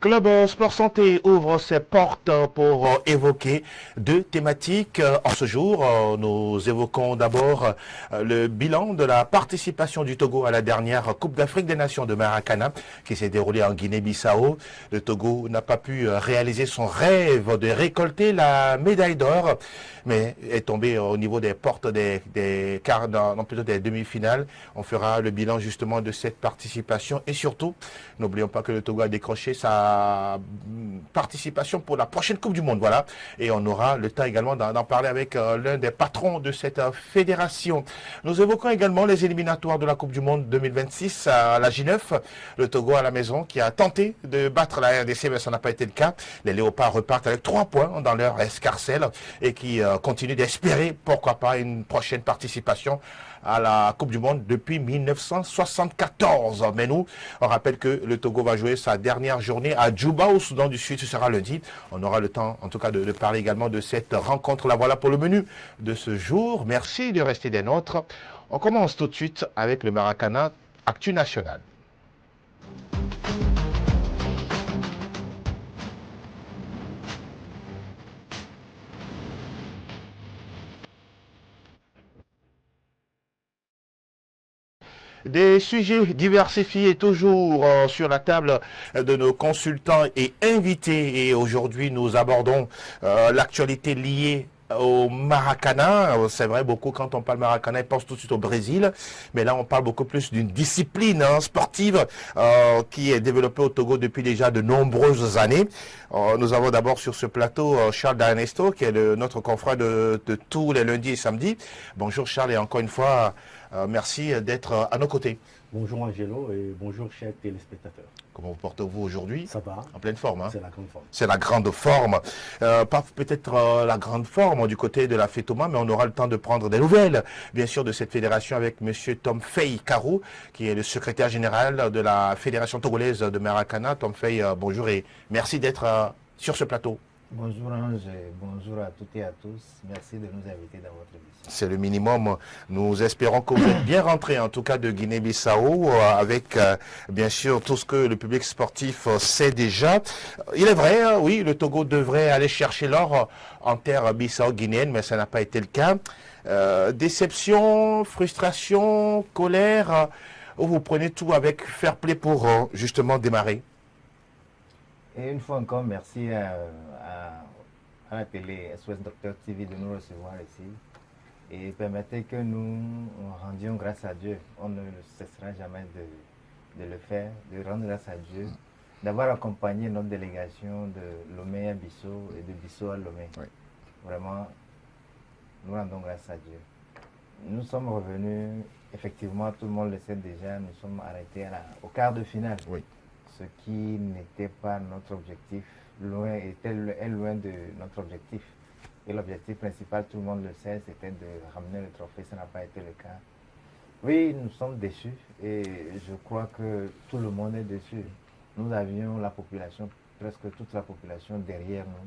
Club Sport Santé ouvre ses portes pour évoquer deux thématiques. En ce jour, nous évoquons d'abord le bilan de la participation du Togo à la dernière Coupe d'Afrique des Nations de Maracana qui s'est déroulée en Guinée-Bissau. Le Togo n'a pas pu réaliser son rêve de récolter la médaille d'or, mais est tombé au niveau des portes des quarts, non plutôt des demi-finales. On fera le bilan justement de cette participation et surtout, n'oublions pas que le Togo a décroché sa participation pour la prochaine Coupe du Monde. Voilà. Et on aura le temps également d'en parler avec l'un des patrons de cette fédération. Nous évoquons également les éliminatoires de la Coupe du Monde 2026 à la J9. Le Togo à la maison qui a tenté de battre la RDC, mais ça n'a pas été le cas. Les Léopards repartent avec 3 points dans leur escarcelle et qui continuent d'espérer, pourquoi pas, une prochaine participation à la Coupe du Monde depuis 1974. Mais nous, on rappelle que le Togo va jouer sa dernière journée à Djouba, au Soudan du Sud. Ce sera lundi. On aura le temps, en tout cas, de parler également de cette rencontre. La voilà pour le menu de ce jour. Merci de rester des nôtres. On commence tout de suite avec le Maracana Actu National. Des sujets diversifiés toujours sur la table de nos consultants et invités. Et aujourd'hui, nous abordons l'actualité liée au Maracana. C'est vrai, beaucoup, quand on parle Maracana, ils pensent tout de suite au Brésil. Mais là, on parle beaucoup plus d'une discipline sportive qui est développée au Togo depuis déjà de nombreuses années. Nous avons d'abord sur ce plateau Charles D'Ernesto, qui est notre confrère de tous les lundis et samedis. Bonjour Charles, et encore une fois, merci d'être à nos côtés. Bonjour Angelo et bonjour chers téléspectateurs. Comment vous portez-vous aujourd'hui? Ça va? En pleine forme, hein? C'est la grande forme. C'est la grande forme. Pas peut-être la grande forme du côté de la FETOMA, mais on aura le temps de prendre des nouvelles, bien sûr, de cette fédération avec M. Tom Fay Karou, qui est le secrétaire général de la Fédération togolaise de Maracana. Tom Fay, bonjour et merci d'être sur ce plateau. Bonjour Ange, bonjour à toutes et à tous. Merci de nous inviter dans votre émission. C'est le minimum. Nous espérons que vous êtes bien rentrés, en tout cas de Guinée-Bissau, avec bien sûr tout ce que le public sportif sait déjà. Il est vrai, oui, le Togo devrait aller chercher l'or en terre bissau-guinéenne, mais ça n'a pas été le cas. Déception, frustration, colère, où vous prenez tout avec fair play pour justement démarrer. Et une fois encore, merci à la télé SOS Docteur TV de nous recevoir ici. Et permettez que nous rendions grâce à Dieu. On ne cessera jamais de le faire, de rendre grâce à Dieu, d'avoir accompagné notre délégation de Lomé à Bissau et de Bissau à Lomé. Oui. Vraiment, nous rendons grâce à Dieu. Nous sommes revenus, effectivement, tout le monde le sait déjà, nous sommes arrêtés au quart de finale. Oui. Ce qui n'était pas notre objectif, est loin de notre objectif. Et l'objectif principal, tout le monde le sait, c'était de ramener le trophée, ça n'a pas été le cas. Oui, nous sommes déçus et je crois que tout le monde est déçu. Nous avions la population, presque toute la population derrière nous,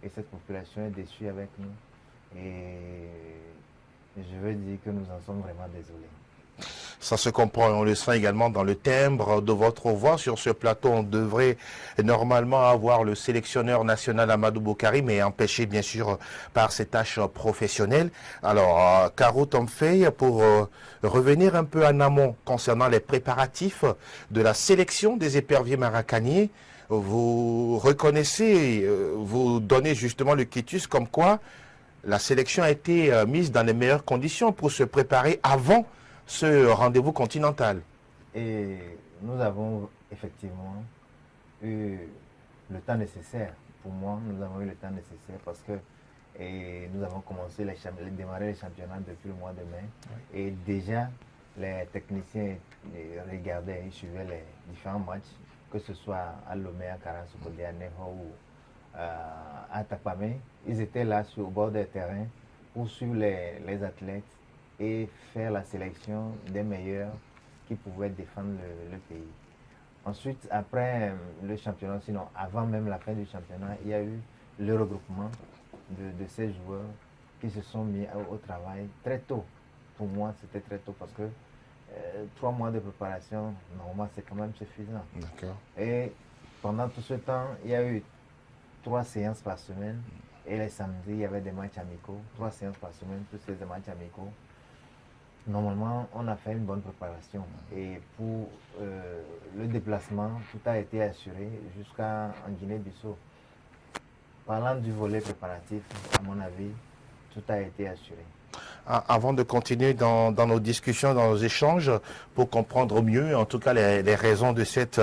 et cette population est déçue avec nous. Et je veux dire que nous en sommes vraiment désolés. Ça se comprend, on le sent également dans le timbre de votre voix. Sur ce plateau, on devrait normalement avoir le sélectionneur national Amadou Boukari, mais empêché bien sûr par ses tâches professionnelles. Alors, Karou Tom Fay, pour revenir un peu en amont concernant les préparatifs de la sélection des éperviers maracaniers, vous reconnaissez, vous donnez justement le quitus comme quoi la sélection a été mise dans les meilleures conditions pour se préparer avant ce rendez-vous continental. Et nous avons effectivement eu le temps nécessaire. Pour moi, nous avons eu le temps nécessaire parce que nous avons commencé démarrer les championnats depuis le mois de mai. Oui. Et déjà, les techniciens regardaient, ils suivaient les différents matchs, que ce soit à Lomé, à Karansokodé, à Neho ou à Tapamé. Ils étaient là au bord des terrains pour suivre les athlètes et faire la sélection des meilleurs qui pouvaient défendre le pays. Ensuite, après le championnat, sinon avant même la fin du championnat, il y a eu le regroupement de ces joueurs qui se sont mis au travail très tôt. Pour moi, c'était très tôt parce que 3 mois de préparation, normalement, c'est quand même suffisant. Et pendant tout ce temps, il y a eu 3 séances par semaine. Et les samedis, il y avait des matchs amicaux. 3 séances par semaine, plus les matchs amicaux. Normalement, on a fait une bonne préparation. Et pour le déplacement, tout a été assuré jusqu'en Guinée-Bissau. Parlant du volet préparatif, à mon avis, tout a été assuré. Avant de continuer dans nos discussions, dans nos échanges, pour comprendre au mieux, en tout cas, les raisons de cette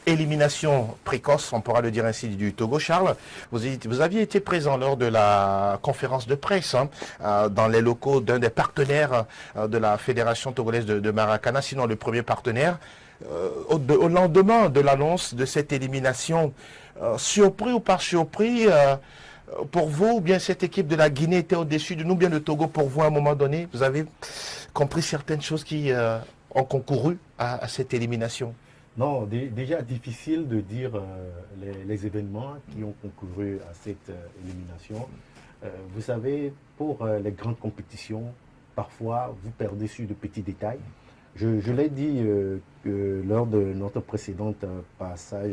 élimination précoce, on pourra le dire ainsi, du Togo. Charles, vous aviez été présent lors de la conférence de presse dans les locaux d'un des partenaires de la Fédération togolaise de Maracana, sinon le premier partenaire. Au lendemain de l'annonce de cette élimination, surpris ou pas surpris, pour vous, ou bien cette équipe de la Guinée était au-dessus de nous, bien le Togo pour vous à un moment donné, vous avez compris certaines choses qui ont concouru à cette élimination? Non, déjà difficile de dire les événements qui ont concouru à cette élimination. Vous savez, pour les grandes compétitions, parfois vous perdez sur de petits détails. Je l'ai dit lors de notre précédent passage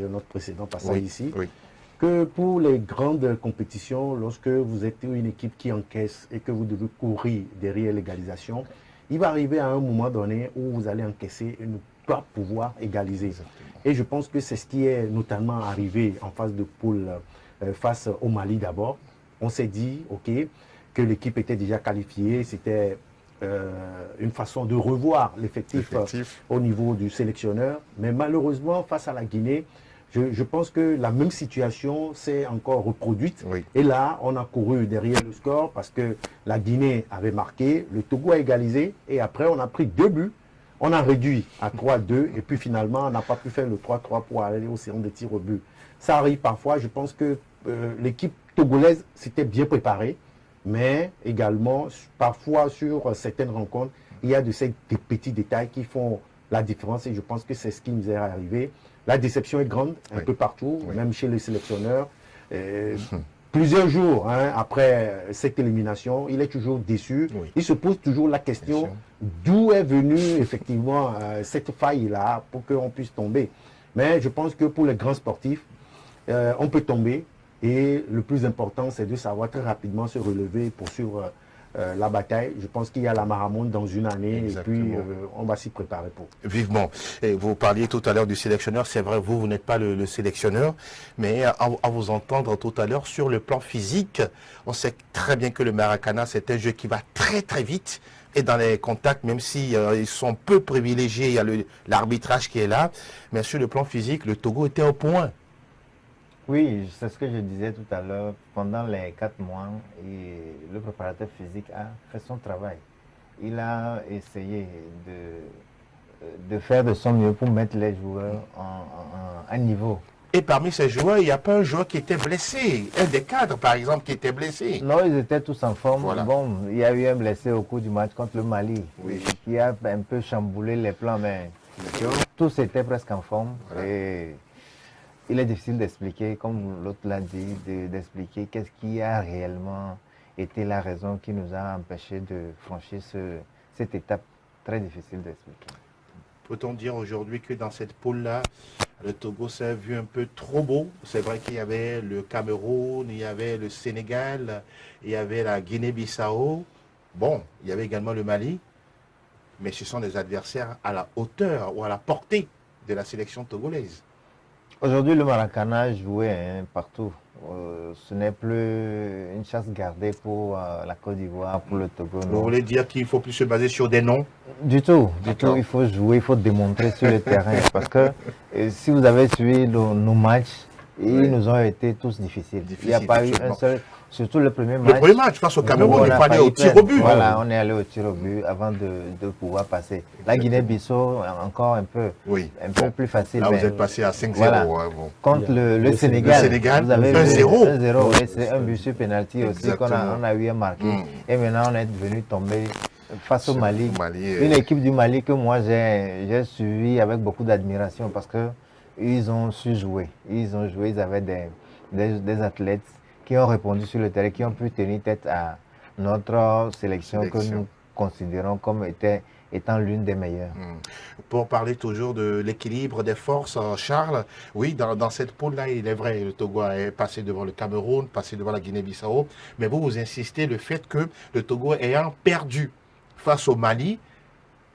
Oui, ici, oui. que pour les grandes compétitions, lorsque vous êtes une équipe qui encaisse et que vous devez courir derrière l'égalisation, il va arriver à un moment donné où vous allez encaisser et ne pas pouvoir égaliser. Et je pense que c'est ce qui est notamment arrivé en phase de poule face au Mali d'abord. On s'est dit, OK, que l'équipe était déjà qualifiée, c'était une façon de revoir l'effectif au niveau du sélectionneur. Mais malheureusement, face à la Guinée, je pense que la même situation s'est encore reproduite. Oui. Et là, on a couru derrière le score parce que la Guinée avait marqué, le Togo a égalisé et après on a pris 2 buts. On a réduit à 3-2 et puis finalement on n'a pas pu faire le 3-3 pour aller aux séances de tir au but. Ça arrive parfois, je pense que l'équipe togolaise s'était bien préparée, mais également parfois sur certaines rencontres, il y a de ces petits détails qui font la différence et je pense que c'est ce qui nous est arrivé. La déception est grande un peu partout, même chez les sélectionneurs. Plusieurs jours après cette élimination, il est toujours déçu. Oui. Il se pose toujours la question d'où est venue effectivement cette faille-là pour qu'on puisse tomber. Mais je pense que pour les grands sportifs, on peut tomber. Et le plus important, c'est de savoir très rapidement se relever et poursuivre la bataille. Je pense qu'il y a la Maramonde dans une année. Exactement. Et puis on va s'y préparer pour. Vivement. Et vous parliez tout à l'heure du sélectionneur. C'est vrai, vous n'êtes pas le sélectionneur. Mais à vous entendre tout à l'heure sur le plan physique, on sait très bien que le Maracana, c'est un jeu qui va très très vite. Et dans les contacts, même si ils sont peu privilégiés, il y a l'arbitrage qui est là. Mais sur le plan physique, le Togo était au point. Oui, c'est ce que je disais tout à l'heure. Pendant les 4 mois, le préparateur physique a fait son travail. Il a essayé de faire de son mieux pour mettre les joueurs à niveau. Et parmi ces joueurs, il n'y a pas un joueur qui était blessé. Un des cadres, par exemple, qui était blessé. Non, ils étaient tous en forme. Voilà. Bon, il y a eu un blessé au cours du match contre le Mali, Oui. qui a un peu chamboulé les plans, mais tous étaient presque en forme. Voilà. Et il est difficile d'expliquer, comme l'autre l'a dit, d'expliquer qu'est-ce qui a réellement été la raison qui nous a empêchés de franchir cette étape très difficile d'expliquer. Peut-on dire aujourd'hui que dans cette poule-là, le Togo s'est vu un peu trop beau? C'est vrai qu'il y avait le Cameroun, il y avait le Sénégal, il y avait la Guinée-Bissau. Bon, il y avait également le Mali. Mais ce sont des adversaires à la hauteur ou à la portée de la sélection togolaise. Aujourd'hui, le Maracana jouait partout. Ce n'est plus une chasse gardée pour la Côte d'Ivoire, pour le Togo. Vous voulez dire qu'il ne faut plus se baser sur des noms? Du tout. Il faut jouer, il faut démontrer sur le terrain. Parce que si vous avez suivi nos matchs, ils nous ont été tous difficiles. Il n'y a pas eu un seul, surtout le premier match. Le premier match, je pense au Cameroun, il fallait au tir au but. Voilà, on est allé au tir au but avant de pouvoir passer. La Guinée-Bissau, encore un peu plus facile. Là, vous êtes passé à 5-0. Voilà. Contre le Sénégal, vous avez 1-0. 1-0, c'est un but sur penalty aussi qu'on a eu à marquer. Et maintenant, on est venu tomber face au Mali. Une équipe du Mali que moi, j'ai suivi avec beaucoup d'admiration parce que ils ont su jouer. Ils avaient des athlètes qui ont répondu sur le terrain, qui ont pu tenir tête à notre sélection que nous considérons comme étant l'une des meilleures. Pour parler toujours de l'équilibre des forces, Charles, oui, dans cette poule-là, il est vrai, le Togo est passé devant le Cameroun, passé devant la Guinée-Bissau, mais vous insistez le fait que le Togo ayant perdu face au Mali,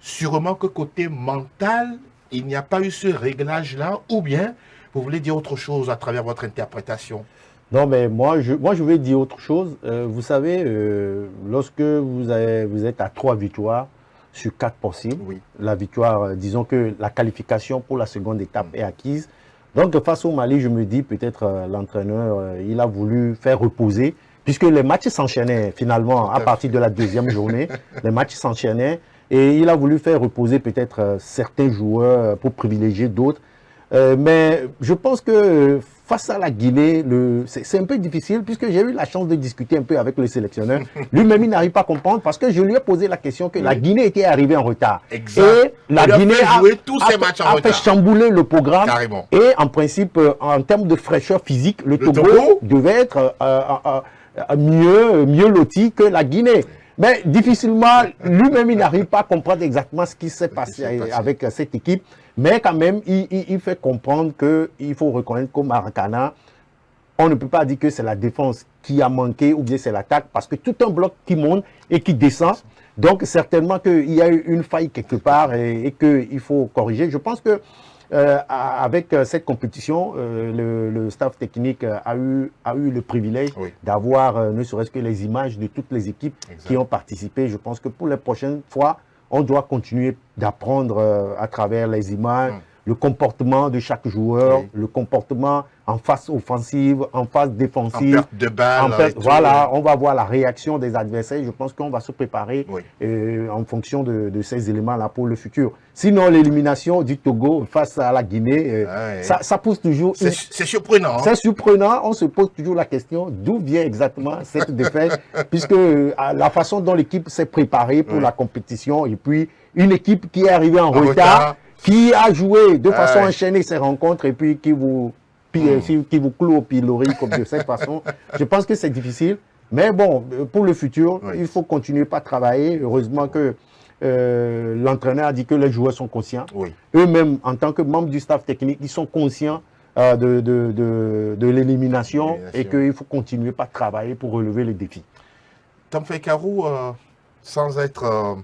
sûrement que côté mental, il n'y a pas eu ce réglage-là, ou bien vous voulez dire autre chose à travers votre interprétation? Non, mais moi, je vais dire autre chose. Vous savez, lorsque vous êtes à 3 victoires sur 4 possibles, Oui. la victoire, disons que la qualification pour la seconde étape est acquise. Donc, face au Mali, je me dis peut-être l'entraîneur, il a voulu faire reposer, puisque les matchs s'enchaînaient finalement à partir de la deuxième journée. Les matchs s'enchaînaient et il a voulu faire reposer peut-être certains joueurs pour privilégier d'autres. Mais je pense que face à la Guinée, c'est un peu difficile puisque j'ai eu la chance de discuter un peu avec le sélectionneur. Lui-même, il n'arrive pas à comprendre parce que je lui ai posé la question que la Guinée était arrivée en retard. Exact. Et la Guinée joué tous ses matchs en a retard. fait chambouler le programme. Carrément. Et en principe, en termes de fraîcheur physique, le Togo devait être mieux loti que la Guinée. Mais difficilement, lui-même, il n'arrive pas à comprendre exactement ce qui s'est passé avec cette équipe. Mais quand même, il fait comprendre qu'il faut reconnaître qu'au Maracana, on ne peut pas dire que c'est la défense qui a manqué ou bien c'est l'attaque, parce que tout un bloc qui monte et qui descend. Donc, certainement qu'il y a eu une faille quelque part et qu'il faut corriger. Je pense que avec cette compétition, le staff technique a eu le privilège d'avoir ne serait-ce que les images de toutes les équipes qui ont participé. Je pense que pour les prochaines fois, on doit continuer d'apprendre à travers les images, le comportement de chaque joueur, le comportement en phase offensive, en phase défensive. En perte de balle. Voilà, on va voir la réaction des adversaires. Je pense qu'on va se préparer en fonction de ces éléments-là pour le futur. Sinon, l'élimination du Togo face à la Guinée, ça pose toujours... C'est surprenant. C'est surprenant. On se pose toujours la question d'où vient exactement cette défaite, puisque la façon dont l'équipe s'est préparée pour la compétition, et puis une équipe qui est arrivée en retard, qui a joué de façon enchaînée ces rencontres, et puis qui vous cloue au pilori comme de cette façon. Je pense que c'est difficile. Mais bon, pour le futur, il faut continuer à travailler. Heureusement que l'entraîneur a dit que les joueurs sont conscients. Eux-mêmes, en tant que membres du staff technique, ils sont conscients de l'élimination et qu'il faut continuer à travailler pour relever les défis. Tamfay Karou, sans être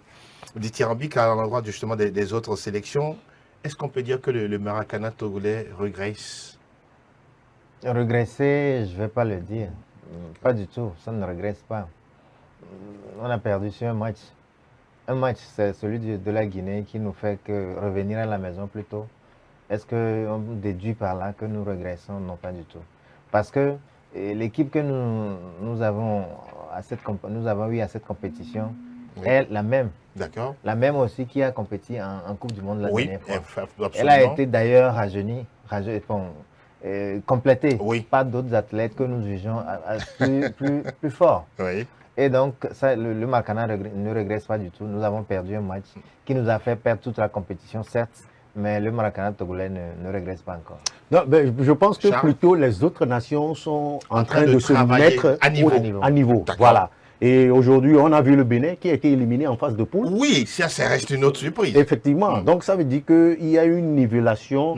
dithyrambique à l'endroit justement des autres sélections, est-ce qu'on peut dire que le Maracana togolais régresse? Regresser, je ne vais pas le dire. Pas du tout, ça ne regresse pas. On a perdu sur un match. Un match, c'est celui de la Guinée qui nous fait que revenir à la maison plus tôt. Est-ce qu'on déduit par là que nous régressons? Non, pas du tout. Parce que l'équipe que nous avons eu à cette compétition est la même. D'accord. La même aussi qui a compéti en Coupe du Monde la dernière fois. Absolument. Elle a été d'ailleurs rajeunie, complétée par d'autres athlètes que nous jugeons plus forts. Et donc, ça, le Maracana ne regresse pas du tout. Nous avons perdu un match qui nous a fait perdre toute la compétition, certes, mais le Maracana togolais ne regresse pas encore. Non, mais je pense que plutôt les autres nations sont en train de se mettre à niveau. Voilà. Et aujourd'hui, on a vu le Bénin qui a été éliminé en phase de poule. Oui, ça reste une autre surprise. Effectivement. Donc, ça veut dire qu'il y a une nivellation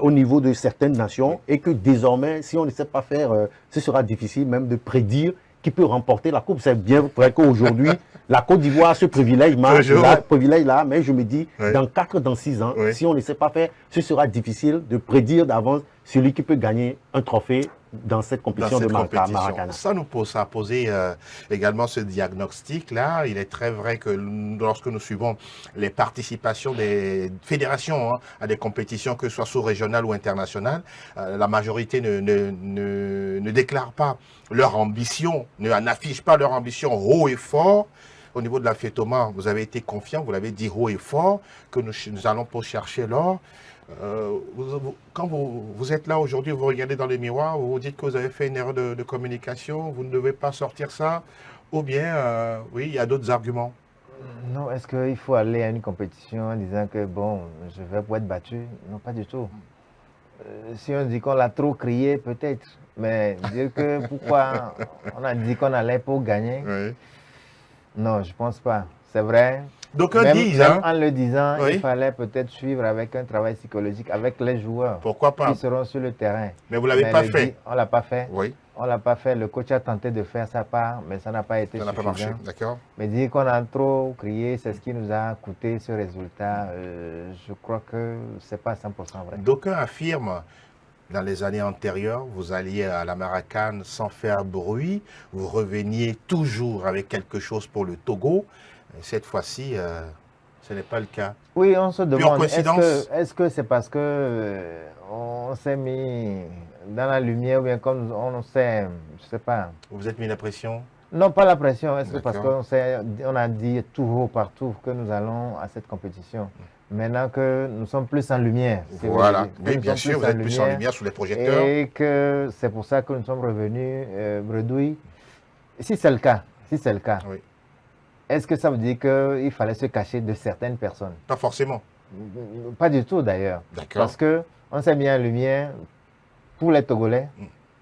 au niveau de certaines nations et que désormais, si on ne sait pas faire, ce sera difficile même de prédire qui peut remporter la Coupe. C'est bien vrai qu'aujourd'hui, la Côte d'Ivoire a ce privilège-là, mais je me dis, dans 4, dans 6 ans, si on ne sait pas faire, ce sera difficile de prédire d'avance celui qui peut gagner un trophée dans cette compétition de Maracana. Ça a posé également ce diagnostic-là. Il est très vrai que lorsque nous suivons les participations des fédérations à des compétitions, que ce soit sous-régionales ou internationales, la majorité ne déclare pas leur ambition, n'affiche pas leur ambition haut et fort. Au niveau de la FETOMA, vous avez été confiant, vous l'avez dit haut et fort, que nous allons pour chercher l'or. Quand vous êtes là aujourd'hui, vous regardez dans le miroir, vous vous dites que vous avez fait une erreur de communication, vous ne devez pas sortir ça, ou bien, oui, il y a d'autres arguments. Non, est-ce qu'il faut aller à une compétition en disant que, bon, je vais pour être battu? Non, pas du tout. Si on dit qu'on l'a trop crié, peut-être, mais dire que pourquoi on a dit qu'on allait pour gagner, non, je ne pense pas. C'est vrai, D'aucuns disent, même hein, en le disant, oui. il fallait peut-être suivre avec un travail psychologique, avec les joueurs Pourquoi pas? qui seront sur le terrain. Mais vous l'avez pas fait. On ne l'a pas fait. Oui, On l'a pas fait. Le coach a tenté de faire sa part, mais ça n'a pas été ça n'a pas suffisant. marché, d'accord. Mais dire qu'on a trop crié, c'est ce qui nous a coûté ce résultat. Je crois que ce n'est pas 100% vrai. D'aucuns affirment, dans les années antérieures, vous alliez à la Maracane sans faire bruit, vous reveniez toujours avec quelque chose pour le Togo. Et cette fois-ci, ce n'est pas le cas. Oui, on se demande, coïncidence. est-ce que c'est parce que on s'est mis dans la lumière ou bien comme on s'est, je sais pas. Vous vous êtes mis la pression? Non, pas la pression. Est-ce que parce D'accord. on a dit tout haut partout que nous allons à cette compétition. Maintenant que nous sommes plus en lumière. si vous Voilà, voulez dire, que oui, nous bien sommes sûr, vous êtes plus en lumière sous les projecteurs. et que c'est pour ça que nous sommes revenus bredouilles. Si c'est le cas, Oui. est-ce que ça veut dire qu'il fallait se cacher de certaines personnes? Pas forcément. Pas du tout d'ailleurs. D'accord. Parce qu'on s'est mis en lumière pour les Togolais,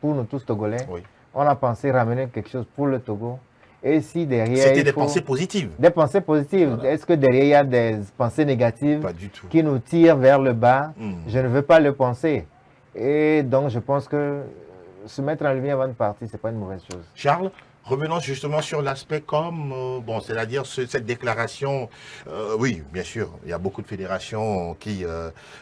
pour nous tous Togolais. Oui. On a pensé ramener quelque chose pour le Togo. Et si derrière. C'était il des faut- pensées positives. Des pensées positives. Voilà. Est-ce que derrière il y a des pensées négatives Pas du tout. qui nous tirent vers le bas? Hmm. Je ne veux pas le penser. Et donc je pense que se mettre en lumière avant de partir, ce n'est pas une mauvaise chose. Charles, revenons justement sur l'aspect comme, bon, c'est-à-dire cette déclaration, oui, bien sûr, il y a beaucoup de fédérations qui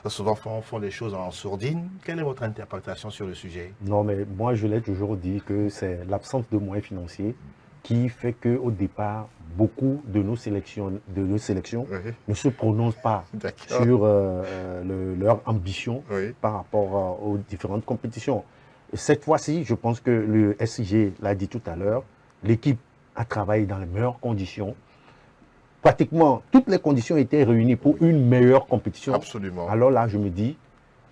souvent font les choses en sourdine. Quelle est votre interprétation sur le sujet? Non, mais moi, je l'ai toujours dit que c'est l'absence de moyens financiers qui fait qu'au départ, beaucoup de nos sélections Oui. ne se prononcent pas D'accord. sur leur ambition Oui. par rapport aux différentes compétitions. Et cette fois-ci, je pense que le SIG l'a dit tout à l'heure, l'équipe a travaillé dans les meilleures conditions. Pratiquement toutes les conditions étaient réunies pour une meilleure compétition. Absolument. Alors là, je me dis,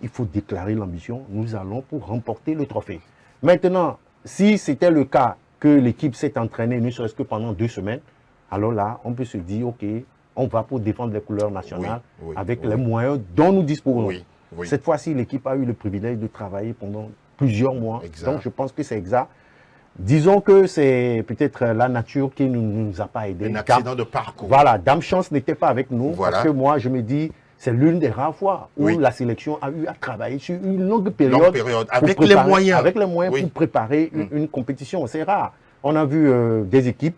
il faut déclarer l'ambition. Nous allons pour remporter le trophée. Maintenant, si c'était le cas que l'équipe s'est entraînée, ne serait-ce que pendant 2 semaines, alors là, on peut se dire, OK, on va pour défendre les couleurs nationales Oui, oui, avec oui. les moyens dont nous disposons. Oui, oui. Cette fois-ci, l'équipe a eu le privilège de travailler pendant plusieurs mois. Exact. Donc, je pense que c'est exact. Disons que c'est peut-être la nature qui ne nous a pas aidés. Un accident de parcours. Voilà, Dame Chance n'était pas avec nous Voilà. parce que moi, je me dis, c'est l'une des rares fois où Oui. la sélection a eu à travailler sur une longue période. Longue période, pour avec les préparer- moyens. Avec les moyens Oui. pour préparer une compétition. C'est rare. On a vu des équipes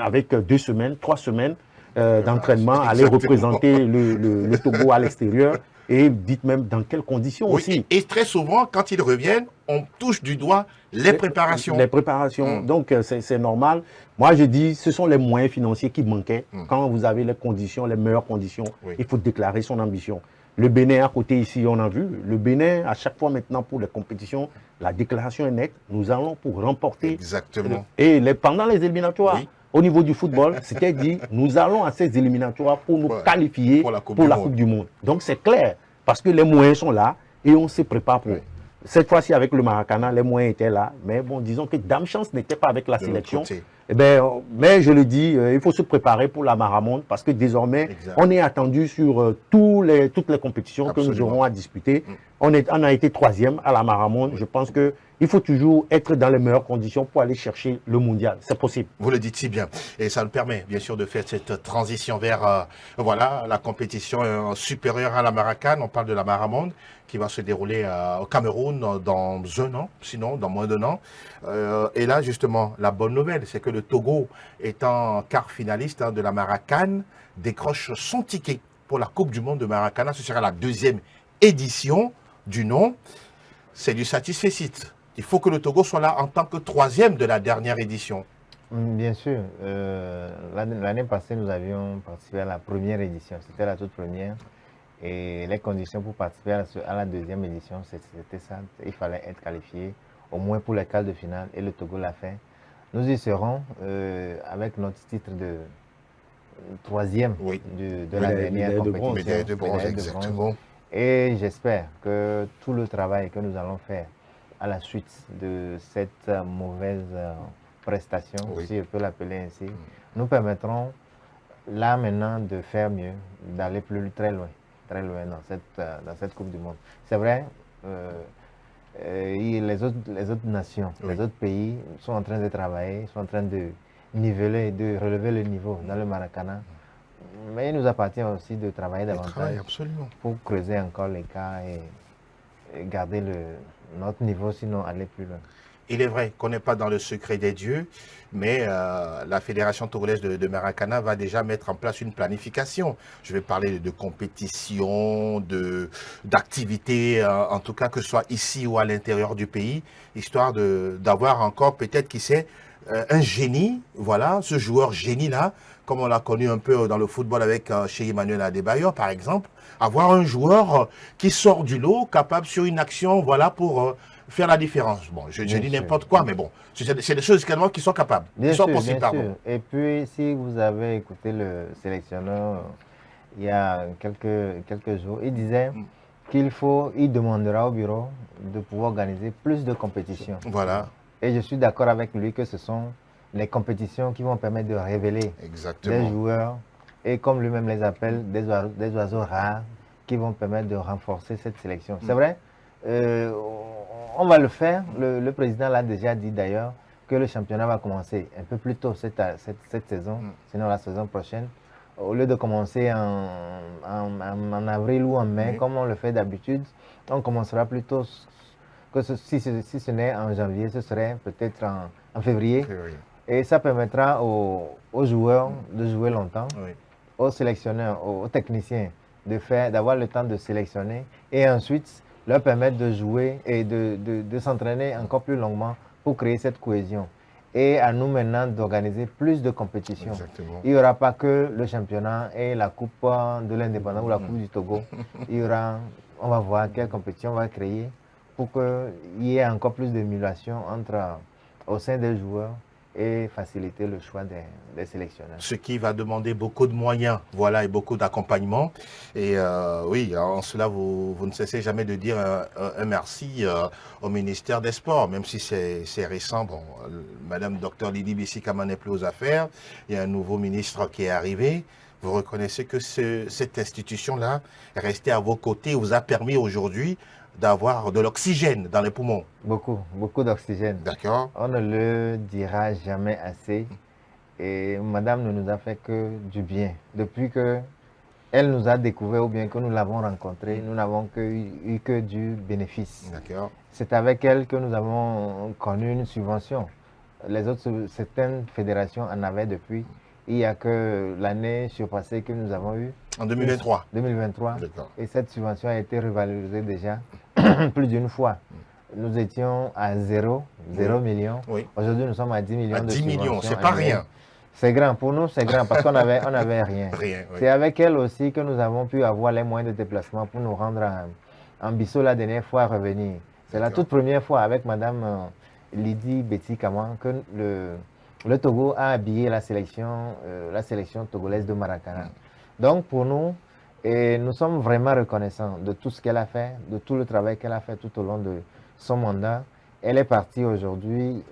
avec 2 semaines, 3 semaines d'entraînement aller Exactement. représenter le Togo à l'extérieur. Et dites même dans quelles conditions Oui, aussi. et très souvent, quand ils reviennent, on touche du doigt les préparations. Les préparations. Mm. Donc, c'est normal. Moi, je dis, ce sont les moyens financiers qui manquaient. Quand vous avez les conditions, les meilleures conditions, Oui. il faut déclarer son ambition. Le Bénin à côté ici, on a vu. Le Bénin, à chaque fois maintenant pour les compétitions, la déclaration est nette. Nous allons pour remporter. Exactement. Et pendant les éliminatoires, Oui. au niveau du football, c'était dit, nous allons à ces éliminatoires pour nous Ouais. qualifier Pour la Coupe du Monde. Coupe du Monde. Donc c'est clair, parce que les moyens sont là et on se prépare pour. Oui. Cette fois-ci, avec le Maracana, les moyens étaient là. Mais bon, disons que Dame Chance n'était pas avec la De l'autre sélection. côté. Eh ben, mais je le dis, il faut se préparer pour la Maramonde parce que désormais, Exact. on est attendu sur toutes les compétitions que nous Absolument. aurons à disputer. On a été 3e à la Maramonde. Je pense qu'il faut toujours être dans les meilleures conditions pour aller chercher le mondial. C'est possible. Vous le dites si bien. Et ça nous permet, bien sûr, de faire cette transition vers voilà, la compétition supérieure à la Maracane. On parle de la Maramonde qui va se dérouler au Cameroun dans 1 an, sinon dans moins d'1 an. Et là, justement, la bonne nouvelle, c'est que le Togo, étant quart finaliste de la Maracane, décroche son ticket pour la Coupe du Monde de Maracana. Ce sera la 2e édition du nom. C'est du satisfait. Il faut que le Togo soit là en tant que 3e de la dernière édition. Bien sûr. L'année passée, nous avions participé à la première édition. C'était la toute première. Et les conditions pour participer à la 2e édition, c'était ça. Il fallait être qualifié au moins pour les quarts de finale. Et le Togo l'a fait. Nous y serons avec notre titre de 3e Oui. de la dernière médaille de bronze. compétition. Médaille de bronze, Médaille de bronze. exactement. Et j'espère que tout le travail que nous allons faire à la suite de cette mauvaise prestation, Oui. si je peux l'appeler ainsi, nous permettront là maintenant de faire mieux, d'aller très loin dans cette Coupe du Monde. C'est vrai, les autres nations, Oui. les autres pays sont en train de travailler, sont en train de niveler, de relever le niveau dans le Maracana. Mais il nous appartient aussi de travailler Il travaille, davantage absolument. pour creuser encore les cas et garder notre niveau, sinon aller plus loin. Il est vrai qu'on n'est pas dans le secret des dieux, mais la Fédération togolaise de Maracana va déjà mettre en place une planification. Je vais parler de compétition, d'activités, en tout cas que ce soit ici ou à l'intérieur du pays, histoire d'avoir encore peut-être, qui sait, un génie, voilà, ce joueur génie-là, comme on l'a connu un peu dans le football avec chez Emmanuel Adebayor, par exemple, avoir un joueur qui sort du lot, capable sur une action, voilà, pour faire la différence. Bon, je dis n'importe quoi, mais bon, c'est des choses également qui sont capables, Bien qui sont sûr, possibles, bien pardon. sûr. Et puis, si vous avez écouté le sélectionneur il y a quelques jours, il disait il demandera au bureau de pouvoir organiser plus de compétitions. Voilà. Et je suis d'accord avec lui que ce sont les compétitions qui vont permettre de révéler Exactement. des joueurs et comme lui-même les appelle, des oiseaux rares qui vont permettre de renforcer cette sélection. C'est vrai, on va le faire. Le président l'a déjà dit d'ailleurs que le championnat va commencer un peu plus tôt cette saison, sinon la saison prochaine. Au lieu de commencer en avril ou en mai, comme on le fait d'habitude, on commencera plus tôt. Que si ce n'est en janvier, ce serait peut-être en février. Et ça permettra aux joueurs de jouer longtemps, aux sélectionneurs, aux techniciens d'avoir le temps de sélectionner et ensuite leur permettre de jouer et de s'entraîner encore plus longuement pour créer cette cohésion. Et à nous maintenant d'organiser plus de compétitions. Exactement. Il n'y aura pas que le championnat et la Coupe de l'Indépendance ou la Coupe du Togo. On va voir quelle compétition on va créer pour qu'il y ait encore plus d'émulation au sein des joueurs et faciliter le choix des sélectionneurs. Ce qui va demander beaucoup de moyens, voilà, et beaucoup d'accompagnement. Et oui, en cela, vous ne cessez jamais de dire un merci au ministère des Sports, même si c'est récent. Bon, Madame Dr Lydie Bissikama n'est plus aux affaires. Il y a un nouveau ministre qui est arrivé. Vous reconnaissez que cette institution-là, restée à vos côtés, vous a permis aujourd'hui d'avoir de l'oxygène dans les poumons. Beaucoup, beaucoup d'oxygène. D'accord. On ne le dira jamais assez. Et madame ne nous a fait que du bien. Depuis que elle nous a découvert ou bien que nous l'avons rencontrée, nous n'avons eu que du bénéfice. D'accord. C'est avec elle que nous avons connu une subvention. Certaines fédérations en avaient depuis. Il n'y a que l'année surpassée que nous avons eue. En 2023. 2023. Et cette subvention a été revalorisée déjà plus d'une fois. Nous étions à 0 million. Oui. Aujourd'hui, nous sommes à 10 millions à de 10 millions, c'est subventions pas rien. C'est grand. Pour nous, c'est grand parce qu'on n'avait rien. Rien, oui. C'est avec elle aussi que nous avons pu avoir les moyens de déplacement pour nous rendre en Bissau la dernière fois, revenir. C'est la toute première fois avec Madame Lydie Bissikama que le Togo a habillé la sélection togolaise de Maracana. Donc pour nous, nous sommes vraiment reconnaissants de tout ce qu'elle a fait, de tout le travail qu'elle a fait tout au long de son mandat. Elle est partie aujourd'hui.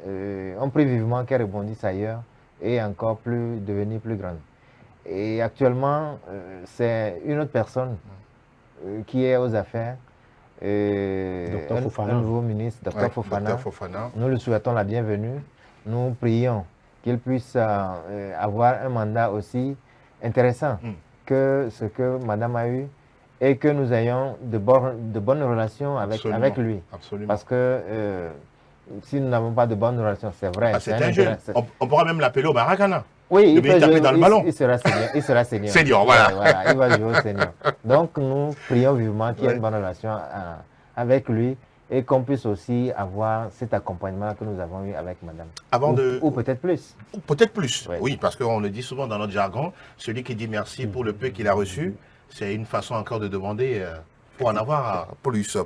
On prie vivement qu'elle rebondisse ailleurs et encore devenir plus grande. Et actuellement, c'est une autre personne qui est aux affaires. Un nouveau ministre, Dr Fofana. Nous lui souhaitons la bienvenue. Nous prions qu'il puisse avoir un mandat aussi intéressant que ce que madame a eu et que nous ayons de bonnes relations avec lui. Absolument. Parce que si nous n'avons pas de bonnes relations, c'est vrai. C'est un jeune. On pourra même l'appeler au Maracana. Oui, il peut jouer dans le ballon. Il sera senior. Senior, voilà. Il va jouer au senior. Donc nous prions vivement qu'il y ait une bonne relation avec lui et qu'on puisse aussi avoir cet accompagnement que nous avons eu avec madame. Ou peut-être plus. Peut-être plus, oui, parce qu'on le dit souvent dans notre jargon, celui qui dit merci pour le peu qu'il a reçu, c'est une façon encore de demander pour en avoir plus.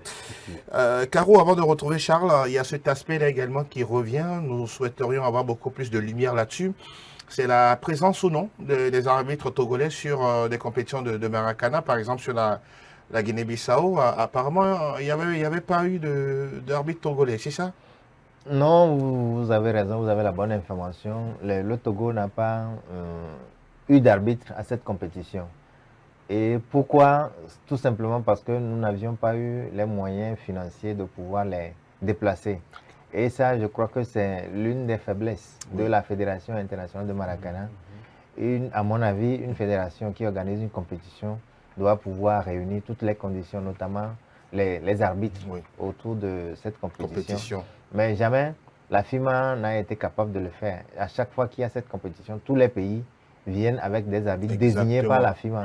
Caro, avant de retrouver Charles, il y a cet aspect-là également qui revient. Nous souhaiterions avoir beaucoup plus de lumière là-dessus. C'est la présence ou non des arbitres togolais sur des compétitions de Maracana, par exemple sur la Guinée-Bissau. Apparemment, il n'y avait pas eu d'arbitre togolais, c'est ça? Non, vous avez raison, vous avez la bonne information. Le Togo n'a pas eu d'arbitre à cette compétition. Et pourquoi? Tout simplement parce que nous n'avions pas eu les moyens financiers de pouvoir les déplacer. Et ça, je crois que c'est l'une des faiblesses de la Fédération internationale de Maracana. À mon avis, une fédération qui organise une compétition doit pouvoir réunir toutes les conditions, notamment les arbitres autour de cette compétition. Mais jamais la FIMA n'a été capable de le faire. À chaque fois qu'il y a cette compétition, tous les pays viennent avec des arbitres désignés par la FIMA.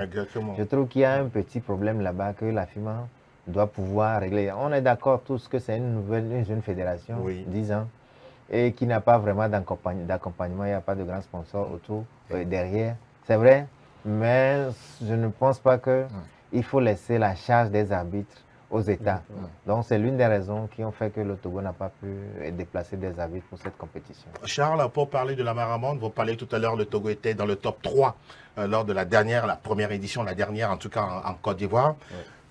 Je trouve qu'il y a un petit problème là-bas que la FIMA doit pouvoir régler. On est d'accord tous que c'est une jeune fédération, 10 ans, et qui n'a pas vraiment d'accompagnement. Il n'y a pas de grands sponsors autour, derrière. C'est vrai, mais je ne pense pas qu'il faut laisser la charge des arbitres aux États. Donc, c'est l'une des raisons qui ont fait que le Togo n'a pas pu déplacer des arbitres pour cette compétition. Charles, pour parler de la Maramonde, vous parlez tout à l'heure, le Togo était dans le top 3 lors de la première édition, la dernière en tout cas en Côte d'Ivoire.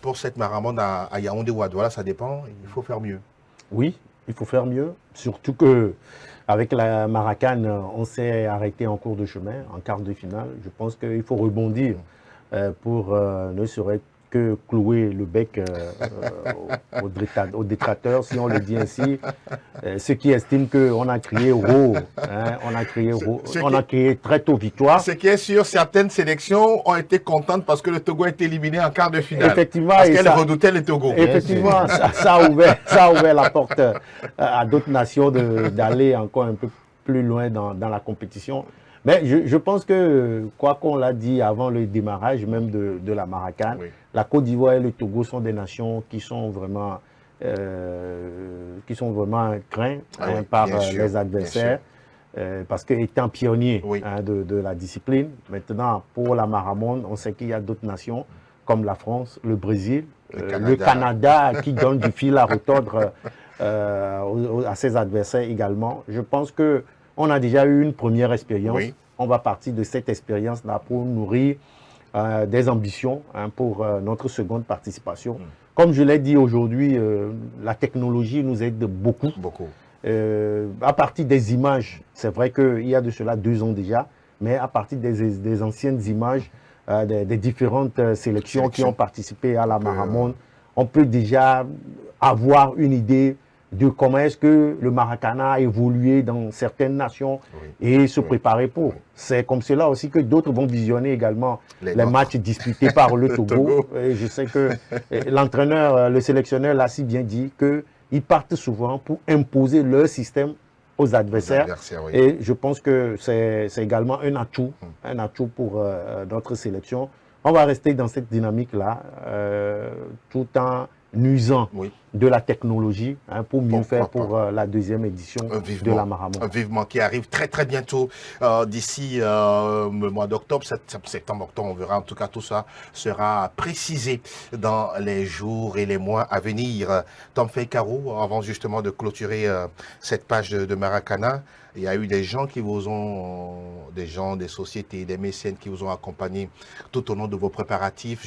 Pour cette Maramonde à Yaoundé ou à Douala, ça dépend, il faut faire mieux. Oui, il faut faire mieux, surtout que avec la Maracane, on s'est arrêté en cours de chemin, en quart de finale. Je pense qu'il faut rebondir pour ne serait que clouer le bec aux détracteurs, si on le dit ainsi. Ceux qui estiment qu'on a crié RO, on a crié très tôt victoire. Ce qui est sûr, certaines sélections ont été contentes parce que le Togo a été éliminé en quart de finale. Effectivement, parce qu'elles redoutaient le Togo. Effectivement, ça a ouvert la porte à d'autres nations d'aller encore un peu plus loin dans la compétition. Mais je pense que, quoi qu'on l'a dit avant le démarrage même de la Maracane, la Côte d'Ivoire et le Togo sont des nations qui sont vraiment craintes par les adversaires. Parce qu'étant pionnier de la discipline, maintenant pour la Maramonde, on sait qu'il y a d'autres nations comme la France, le Brésil, le Canada qui donne du fil à retordre à ses adversaires également. Je pense que on a déjà eu une première expérience. On va partir de cette expérience-là pour nourrir des ambitions pour notre seconde participation. Comme je l'ai dit aujourd'hui, la technologie nous aide beaucoup. À partir des images, c'est vrai qu'il y a de cela 2 ans déjà, mais à partir des anciennes images, des différentes sélections qui ont participé à la Maramonde, on peut déjà avoir une idée de comment est-ce que le Maracana a évolué dans certaines nations et se préparer pour. C'est comme cela aussi que d'autres vont visionner également les matchs disputés par le Togo. Et je sais que l'entraîneur, le sélectionneur l'a si bien dit qu'ils partent souvent pour imposer leur système aux adversaires. Et je pense que c'est également un atout pour notre sélection. On va rester dans cette dynamique-là tout en usant de la technologie pour mieux faire pour la deuxième édition de la Maramonde. Un vivement qui arrive très très bientôt d'ici le mois d'octobre, septembre, octobre, on verra. En tout cas, tout ça sera précisé dans les jours et les mois à venir. Tom Fekaro, avant justement de clôturer cette page de Maracana, il y a eu des gens qui vous ont, des sociétés, des mécènes qui vous ont accompagné tout au long de vos préparatifs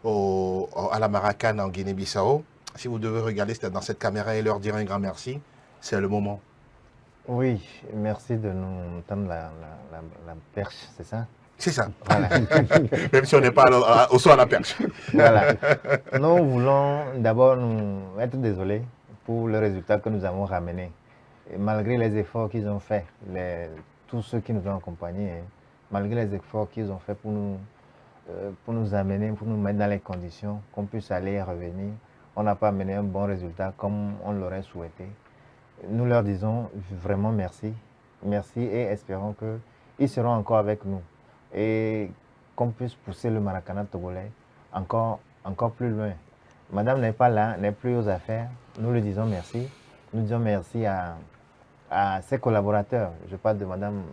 à la Maracane en Guinée-Bissau. Si vous devez regarder dans cette caméra et leur dire un grand merci, c'est le moment. Oui, merci de nous tendre la perche, c'est ça? C'est ça. Voilà. Même si on n'est pas au soir à la perche. Voilà. Nous voulons d'abord nous être désolés pour le résultat que nous avons ramené. Et malgré les efforts qu'ils ont faits, tous ceux qui nous ont accompagnés, malgré les efforts qu'ils ont faits pour nous amener, pour nous mettre dans les conditions qu'on puisse aller et revenir, on n'a pas amené un bon résultat comme on l'aurait souhaité. Nous leur disons vraiment merci. Merci et espérons qu'ils seront encore avec nous et qu'on puisse pousser le Maracana togolais encore plus loin. Madame n'est pas là, n'est plus aux affaires. Nous lui disons merci. Nous disons merci à ses collaborateurs. Je parle de Madame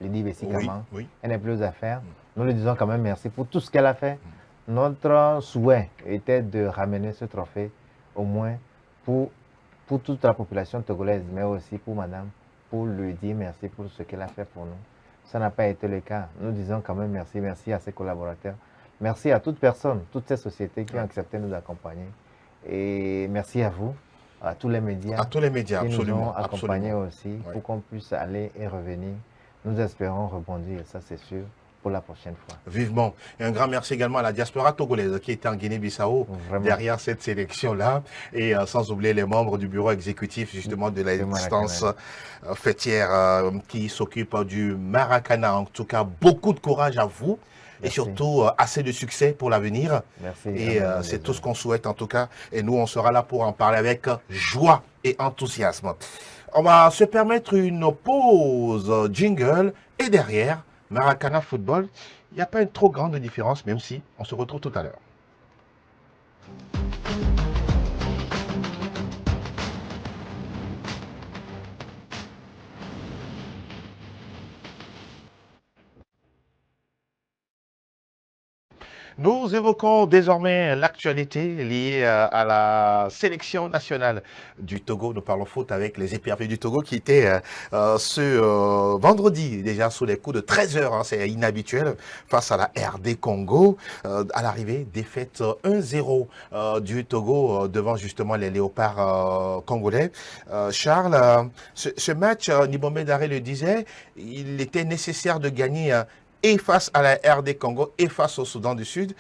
Lydie Bessikama. Elle n'est plus aux affaires. Nous lui disons quand même merci pour tout ce qu'elle a fait. Notre souhait était de ramener ce trophée au moins pour toute la population togolaise, mais aussi pour Madame, pour lui dire merci pour ce qu'elle a fait pour nous. Ça n'a pas été le cas. Nous disons quand même merci. Merci à ses collaborateurs. Merci à toute personne, toutes ces sociétés qui ont accepté de nous accompagner. Et merci à vous, à tous les médias. À tous les médias, qui absolument. nous ont accompagnés aussi pour qu'on puisse aller et revenir. Nous espérons rebondir, ça c'est sûr, pour la prochaine fois. Vivement. Et un grand merci également à la diaspora togolaise qui était en Guinée-Bissau derrière cette sélection-là. Et sans oublier les membres du bureau exécutif justement de l'instance fêtière qui s'occupe du Maracana. En tout cas, beaucoup de courage à vous. Et surtout, assez de succès pour l'avenir. Merci. Et c'est tout ce qu'on souhaite en tout cas. Et nous, on sera là pour en parler avec joie et enthousiasme. On va se permettre une pause jingle. Et derrière, Maracana Football, il n'y a pas une trop grande différence, même si on se retrouve tout à l'heure. Nous évoquons désormais l'actualité liée à la sélection nationale du Togo. Nous parlons foot avec les éperviers du Togo qui étaient ce vendredi déjà sous les coups de 13 heures. Hein, c'est inhabituel face à la RD Congo. À l'arrivée, défaite 1-0 du Togo devant justement les léopards congolais. Charles, ce match, Nibombe Daré le disait, il était nécessaire de gagner et face à la RD Congo et face au Soudan du Sud.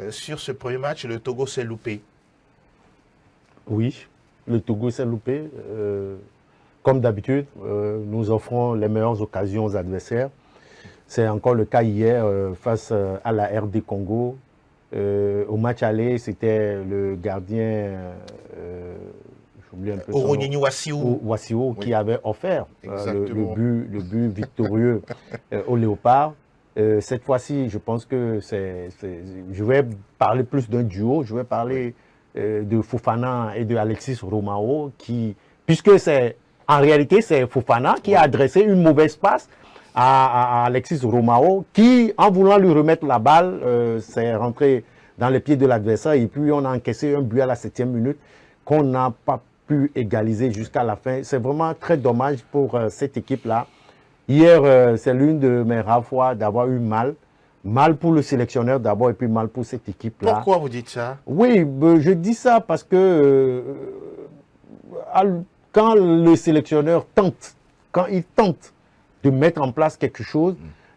Sur ce premier match, le Togo s'est loupé. Oui, le Togo s'est loupé. Comme d'habitude, nous offrons les meilleures occasions aux adversaires. C'est encore le cas hier face à la RD Congo. Au match aller, c'était le gardien, j'oublie un peu son nom, Wassiou, qui avait offert le but victorieux au Léopard. Cette fois-ci, je pense que je vais parler plus d'un duo. Je vais parler de Fofana et de Alexis Romao, puisque en réalité, c'est Fofana qui a adressé une mauvaise passe à Alexis Romao, qui, en voulant lui remettre la balle, s'est rentré dans les pieds de l'adversaire. Et puis, on a encaissé un but à la 7e minute qu'on n'a pas pu égaliser jusqu'à la fin. C'est vraiment très dommage pour cette équipe-là. Hier, c'est l'une de mes rares fois d'avoir eu mal. Mal pour le sélectionneur d'abord et puis mal pour cette équipe-là. Pourquoi vous dites ça? Oui, je dis ça parce que quand le sélectionneur quand il tente de mettre en place quelque chose,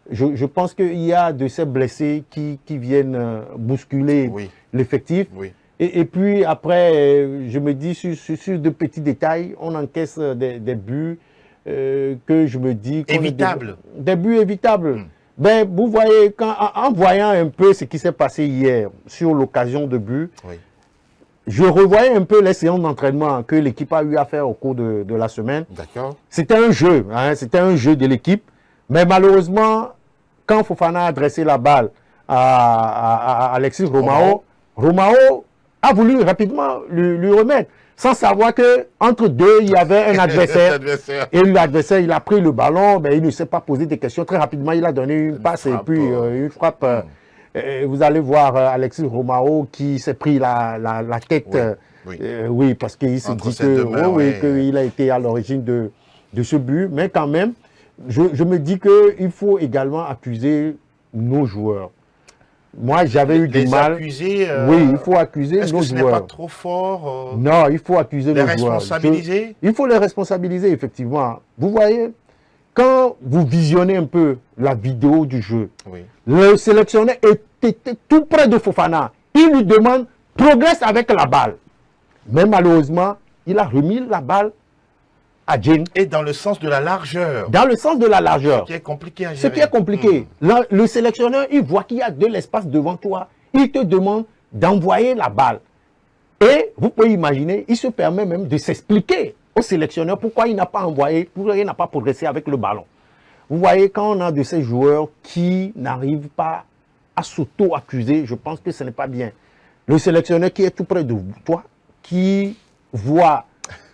je pense qu'il y a de ces blessés qui viennent bousculer l'effectif. Oui. Et puis après, je me dis, sur de petits détails, on encaisse des buts. Que je me dis... Évitable. Des buts évitables. Ben, vous voyez, en voyant un peu ce qui s'est passé hier sur l'occasion de but, je revoyais un peu les séances d'entraînement que l'équipe a eu à faire au cours de la semaine. D'accord. C'était un jeu, hein, c'était un jeu de l'équipe. Mais malheureusement, quand Fofana a adressé la balle à Alexis Romao, Romao a voulu rapidement lui remettre, sans savoir qu'entre deux, il y avait un adversaire. Et l'adversaire, il a pris le ballon, mais il ne s'est pas posé des questions. Très rapidement, il a donné une passe et puis une frappe. Vous allez voir Alexis Romao qui s'est pris la tête. Oui, parce qu'il s'est dit qu'il a été à l'origine de ce but. Mais quand même, je me dis qu'il faut également accuser nos joueurs. Moi, j'avais eu du mal. Accuser, oui, il faut accuser nos joueurs. Est-ce que ce n'est pas trop fort Non, il faut accuser nos joueurs. Les responsabiliser Il faut les responsabiliser, effectivement. Vous voyez, quand vous visionnez un peu la vidéo du jeu, le sélectionneur était tout près de Fofana. Il lui demande, progresse avec la balle. Mais malheureusement, il a remis la balle à Jane. Et dans le sens de la largeur. Dans le sens de la largeur. Ce qui est compliqué à gérer. Ce qui est compliqué. Le sélectionneur, il voit qu'il y a de l'espace devant toi. Il te demande d'envoyer la balle. Et vous pouvez imaginer, il se permet même de s'expliquer au sélectionneur pourquoi il n'a pas envoyé, pourquoi il n'a pas progressé avec le ballon. Vous voyez, quand on a de ces joueurs qui n'arrivent pas à s'auto-accuser, je pense que ce n'est pas bien. Le sélectionneur qui est tout près de toi, qui voit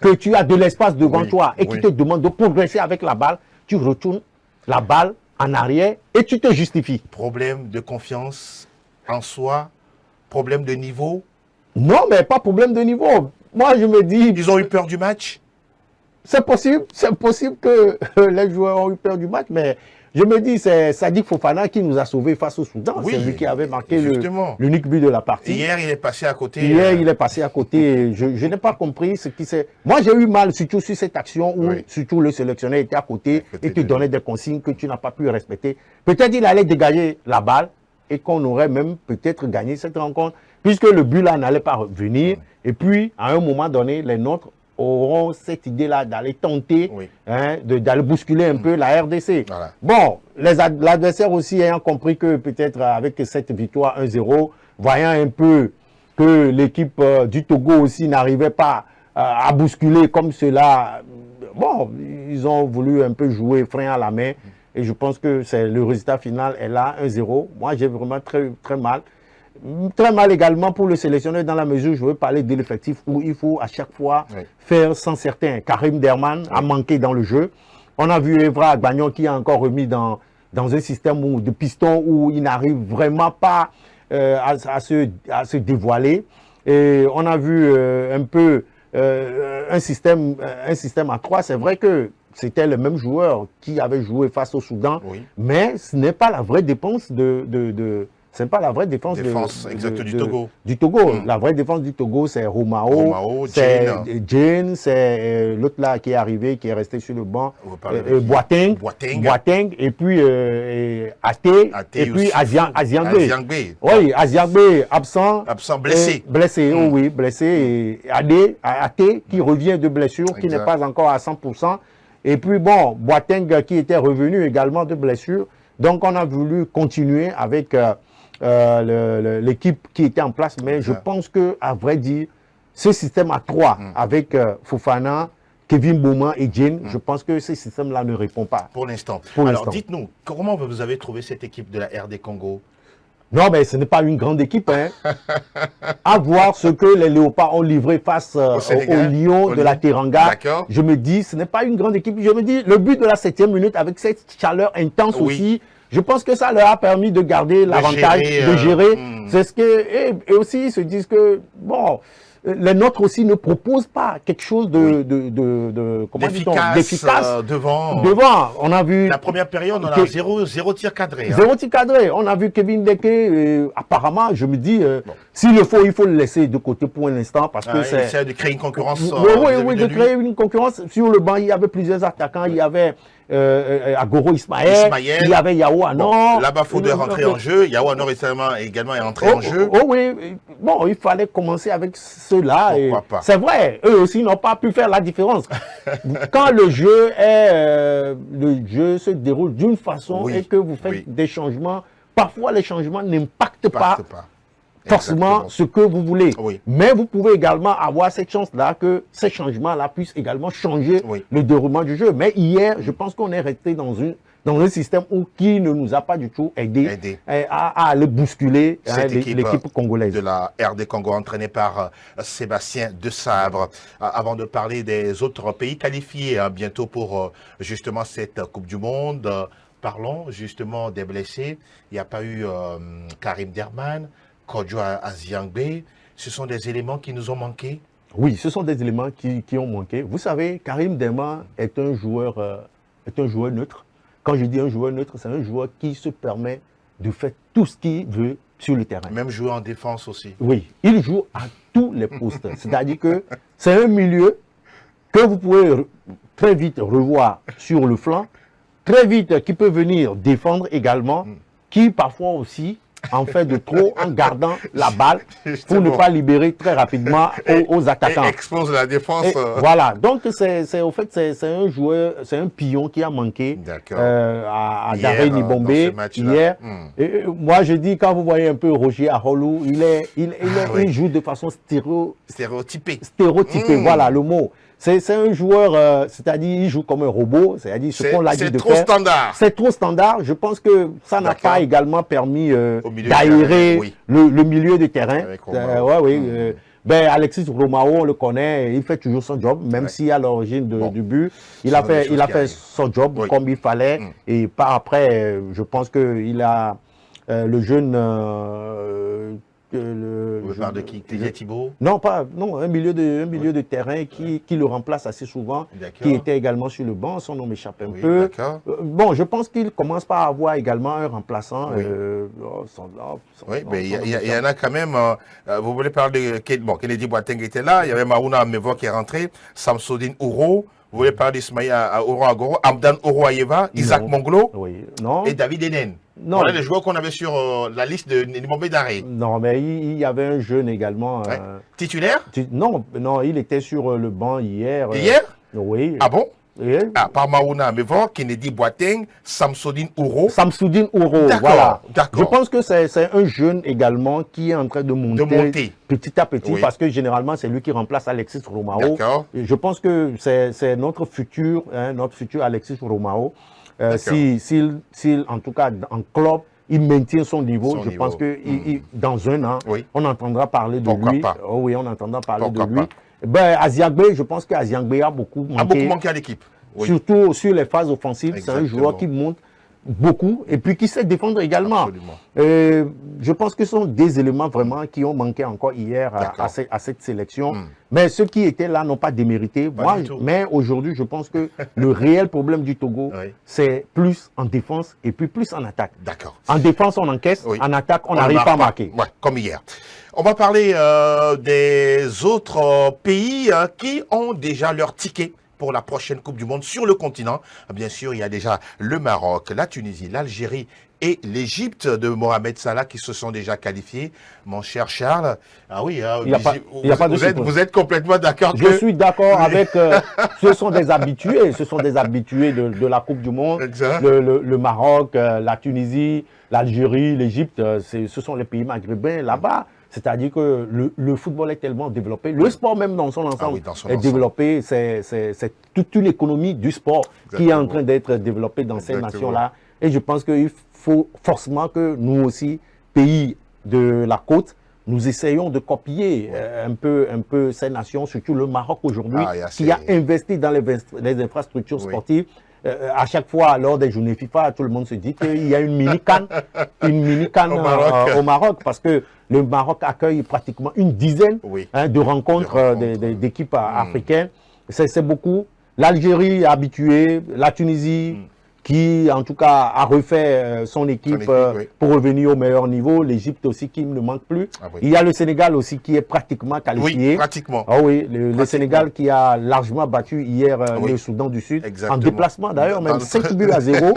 que tu as de l'espace devant toi et qui te demande de progresser avec la balle, tu retournes la balle en arrière et tu te justifies. Problème de confiance en soi, problème de niveau? Non, mais pas problème de niveau. Moi, je me dis... Ils ont eu peur du match? C'est possible que les joueurs ont eu peur du match, mais je me dis, c'est Sadik Fofana qui nous a sauvés face au Soudan. Oui, c'est lui qui avait marqué justement. l'unique but de la partie. Hier, il est passé à côté. Hier, il est passé à côté. Je n'ai pas compris ce qui s'est... Moi, j'ai eu mal, surtout sur cette action où, Oui. surtout le sélectionneur était à côté côté et te de donnait des consignes que tu n'as pas pu respecter. Peut-être il allait dégager la balle et qu'on aurait même peut-être gagné cette rencontre, puisque le but là n'allait pas revenir. Et puis, à un moment donné, les nôtres auront cette idée-là d'aller tenter, Oui. hein, d'aller bousculer un peu la RDC. Voilà. Bon, l'adversaire aussi ayant compris que peut-être avec cette victoire 1-0, voyant un peu que l'équipe du Togo aussi n'arrivait pas à bousculer comme cela, bon, ils ont voulu un peu jouer frein à la main. Et je pense que le résultat final est là, 1-0. Moi, j'ai vraiment très, très mal. Très mal également pour le sélectionneur dans la mesure où je veux parler de l'effectif où il faut à chaque fois faire sans certains. Karim Derman a manqué dans le jeu. On a vu Evra Agbagnon qui a encore remis dans un système de piston où il n'arrive vraiment pas à se dévoiler. Et on a vu un peu un système à 3. C'est vrai que c'était le même joueur qui avait joué face au Soudan, mais ce n'est pas la vraie défense c'est pas la vraie défense, du Togo. Du Togo. La vraie défense du Togo, c'est Romao, c'est Jane, c'est l'autre là qui est arrivé, qui est resté sur le banc, Boateng, et puis Ate, et puis Aziangbe. Oui, Aziangbe absent. Absent, blessé. Blessé, oh oui, blessé. Et Ate qui revient de blessure, qui n'est pas encore à 100%. Et puis bon, Boateng qui était revenu également de blessure. Donc on a voulu continuer avec l'équipe qui était en place, mais je pense que, à vrai dire, ce système à 3 avec Fofana, Kevin Bouman et Jane, je pense que ce système-là ne répond pas. Pour l'instant. Alors dites-nous, comment vous avez trouvé cette équipe de la RD Congo? Non, mais ce n'est pas une grande équipe. Hein. À voir ce que les Léopards ont livré face aux Lions de la Teranga. Je me dis, ce n'est pas une grande équipe. Je me dis, le but de la 7e minute, avec cette chaleur intense aussi, je pense que ça leur a permis de garder l'avantage, de gérer. C'est ce que, et aussi, ils se disent que, bon, les nôtres aussi ne proposent pas quelque chose d'efficace devant. On a vu... La première période, on a zéro tir cadré. Zéro tir cadré. On a vu Kevin Deke, apparemment, je me dis, s'il le faut, il faut le laisser de côté pour un instant, parce que c'est... Il essaie de créer une concurrence. Oui, de créer une concurrence. Sur le banc, il y avait plusieurs attaquants. Il y avait Agoro Ismaël, il y avait Yao Anor. Là-bas, il faut rentrer en jeu. Yao Anor également est entré en jeu. Oh oui, bon, il fallait commencer avec ceux-là. C'est vrai, eux aussi n'ont pas pu faire la différence. Quand le jeu se déroule d'une façon et que vous faites des changements, parfois les changements n'impactent pas forcément ce que vous voulez. Mais vous pouvez également avoir cette chance-là que ces changements-là puissent également changer le déroulement du jeu. Mais hier, je pense qu'on est resté dans un système qui ne nous a pas du tout aidé à aller bousculer l'équipe congolaise. De la RD Congo entraînée par Sébastien Desabre. Avant de parler des autres pays qualifiés bientôt pour justement cette Coupe du Monde, parlons justement des blessés. Il n'y a pas eu Karim Derman, Kodjo Aziangbe. Ce sont des éléments qui nous ont manqué. Oui, ce sont des éléments qui ont manqué. Vous savez, Karim Derman est un joueur neutre. Quand je dis un joueur neutre, c'est un joueur qui se permet de faire tout ce qu'il veut sur le terrain. Même jouer en défense aussi. Oui, il joue à tous les postes. C'est-à-dire que c'est un milieu que vous pouvez très vite revoir sur le flanc, très vite qui peut venir défendre également, qui parfois aussi en fait de trop en gardant la balle pour ne pas libérer très rapidement aux attaquants. Et expose la défense. Voilà, donc c'est un joueur, c'est un pion qui a manqué à Daré Nibombe hier. Et moi je dis, quand vous voyez un peu Roger Aholou, il joue de façon stéréotypée. Voilà le mot. C'est un joueur, c'est-à-dire il joue comme un robot, c'est-à-dire ce qu'on l'a dit de faire. C'est trop standard. C'est trop standard. Je pense que ça n'a pas également permis d'aérer le milieu de terrain. Alexis Romao, on le connaît, il fait toujours son job, même si à l'origine du but, il a fait son job comme il fallait. Et par après, je pense qu'il a le jeune Vous parlez de qui? Didier Thibault? Non, un milieu de terrain qui le remplace assez souvent, qui était également sur le banc, son nom m'échappe un peu. Bon, je pense qu'il commence par avoir également un remplaçant. Oui, mais il y en a quand même. Vous voulez parler de Kennedy Boateng était là, il y avait Marouna Amevo qui est rentré, Samsodine Ouro. Vous voulez parler d'Ismaïa Oro Agoro, Amdan Oro Ayeva, Isaac Monglo et David Enen. Non. Voilà les joueurs qu'on avait sur la liste de Nimombe Daré. Non, mais il y avait un jeune également. Titulaire? Non, il était sur le banc hier. Hier? Oui. Ah bon? Par Marouna Amevo, Kennedy Boateng, Samsodine Ouro. Samsodine Ouro, voilà. Je pense que c'est un jeune également qui est en train de monter petit à petit, parce que généralement c'est lui qui remplace Alexis Romao. Je pense que c'est notre futur Alexis Romao. S'il, en tout cas, en club, il maintient son niveau, je pense que dans un an, on entendra parler de lui. Oh oui, on entendra parler de lui. Ben, Aziagbe, je pense qu'Aziagbe a beaucoup manqué à l'équipe. Surtout sur les phases offensives. C'est un joueur qui monte beaucoup et puis qui sait défendre également. Je pense que ce sont des éléments vraiment qui ont manqué encore hier à cette sélection. Mais ceux qui étaient là n'ont pas démérité. Mais aujourd'hui, je pense que le réel problème du Togo, c'est plus en défense et puis plus en attaque. En défense, on encaisse. En attaque, on n'arrive pas à marquer. Comme hier. On va parler des autres pays qui ont déjà leur ticket pour la prochaine Coupe du Monde sur le continent. Bien sûr, il y a déjà le Maroc, la Tunisie, l'Algérie et l'Égypte de Mohamed Salah qui se sont déjà qualifiés. Mon cher Charles, vous êtes complètement d'accord? Je suis d'accord avec... ce sont des habitués de la Coupe du Monde. Le Maroc, la Tunisie, l'Algérie, l'Égypte, ce sont les pays maghrébins là-bas. C'est-à-dire que le football est tellement développé, le sport même dans son ensemble est développé, c'est toute une économie du sport qui est en train d'être développée dans ces nations-là. Et je pense qu'il faut forcément que nous aussi, pays de la côte, nous essayons de copier un peu ces nations, surtout le Maroc aujourd'hui, qui a investi dans les infrastructures sportives. À chaque fois, lors des journées FIFA, tout le monde se dit qu'il y a une mini-canne au Maroc, parce que le Maroc accueille pratiquement une dizaine de rencontres d'équipes africaines. C'est beaucoup. L'Algérie est habituée, la Tunisie, qui en tout cas a refait son équipe pour revenir au meilleur niveau. L'Égypte aussi qui ne manque plus. Il y a le Sénégal aussi qui est pratiquement qualifié. Le Sénégal qui a largement battu hier le Soudan du Sud. En déplacement d'ailleurs, même 5 buts à 0.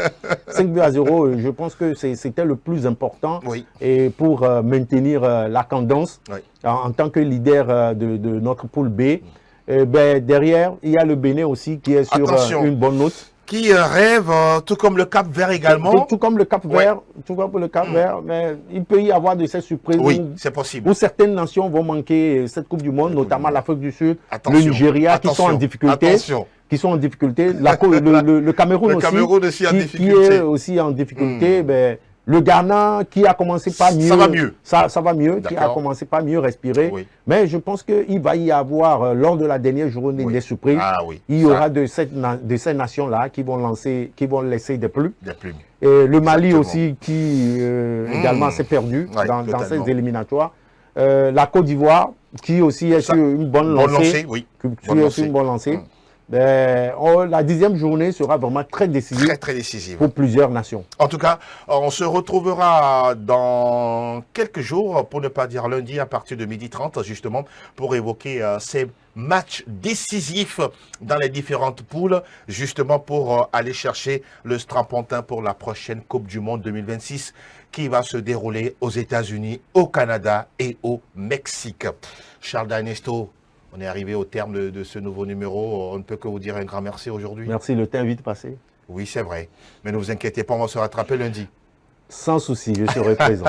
5 buts à 0, je pense que c'était le plus important et pour maintenir la tendance en tant que leader de notre poule B. Derrière, il y a le Bénin aussi qui est sur une bonne note. Qui rêve, tout comme le Cap Vert également. Tout comme le Cap Vert, mais il peut y avoir de ces surprises. C'est possible. Où certaines nations vont manquer cette Coupe du Monde, notamment l'Afrique du Sud, le Nigeria, qui sont en difficulté. Le Cameroun aussi, qui est aussi en difficulté. Le Ghana qui a commencé par mieux. Ça va mieux. Qui a commencé par mieux respirer. Mais je pense qu'il va y avoir, lors de la dernière journée, des surprises. Il y aura de ces nations-là qui vont laisser des plumes. Et le Mali aussi qui également s'est perdu dans ces éliminatoires. La Côte d'Ivoire qui aussi est sur une bonne lancée. La 10e journée sera vraiment très décisive, pour plusieurs nations. En tout cas, on se retrouvera dans quelques jours, pour ne pas dire lundi, à partir de 12h30, justement, pour évoquer ces matchs décisifs dans les différentes poules, justement pour aller chercher le strapontin pour la prochaine Coupe du Monde 2026 qui va se dérouler aux États-Unis, au Canada et au Mexique. Charles Danesto, on est arrivé au terme de ce nouveau numéro. On ne peut que vous dire un grand merci aujourd'hui. Merci, le temps est vite passé. Oui, c'est vrai. Mais ne vous inquiétez pas, on va se rattraper lundi. Sans souci, je serai présent.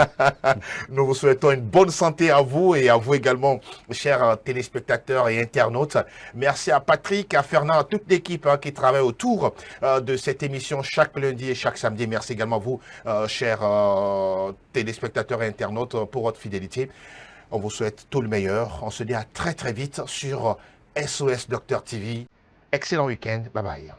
Nous vous souhaitons une bonne santé à vous et à vous également, chers téléspectateurs et internautes. Merci à Patrick, à Fernand, à toute l'équipe qui travaille autour de cette émission chaque lundi et chaque samedi. Merci également à vous, chers téléspectateurs et internautes, pour votre fidélité. On vous souhaite tout le meilleur. On se dit à très très vite sur SOS Docteur TV. Excellent week-end. Bye bye.